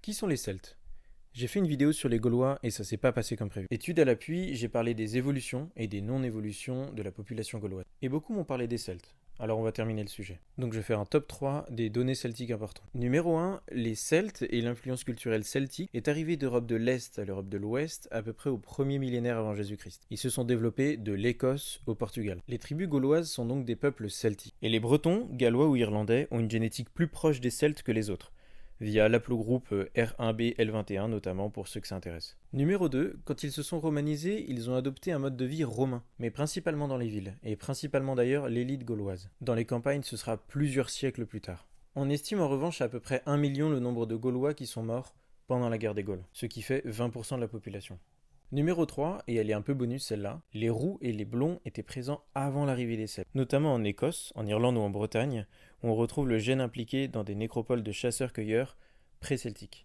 Qui sont les Celtes? J'ai fait une vidéo sur les Gaulois et ça s'est pas passé comme prévu. Étude à l'appui, j'ai parlé des évolutions et des non-évolutions de la population gauloise. Et beaucoup m'ont parlé des Celtes. Alors on va terminer le sujet. Donc je vais faire un top 3 des données celtiques importantes. Numéro 1, les Celtes et l'influence culturelle celtique est arrivée d'Europe de l'Est à l'Europe de l'Ouest à peu près au premier millénaire avant Jésus-Christ. Ils se sont développés de l'Écosse au Portugal. Les tribus gauloises sont donc des peuples celtiques. Et les Bretons, Gallois ou Irlandais ont une génétique plus proche des Celtes que les autres via l'aplogroupe R1b-L21 notamment pour ceux que ça intéresse. Numéro 2, quand ils se sont romanisés, ils ont adopté un mode de vie romain, mais principalement dans les villes, et principalement d'ailleurs l'élite gauloise. Dans les campagnes, ce sera plusieurs siècles plus tard. On estime en revanche à peu près 1 million le nombre de Gaulois qui sont morts pendant la guerre des Gaules, ce qui fait 20% de la population. Numéro 3, et elle est un peu bonus celle-là, les roux et les blonds étaient présents avant l'arrivée des Celtes, notamment en Écosse, en Irlande ou en Bretagne, où on retrouve le gène impliqué dans des nécropoles de chasseurs-cueilleurs pré-celtiques.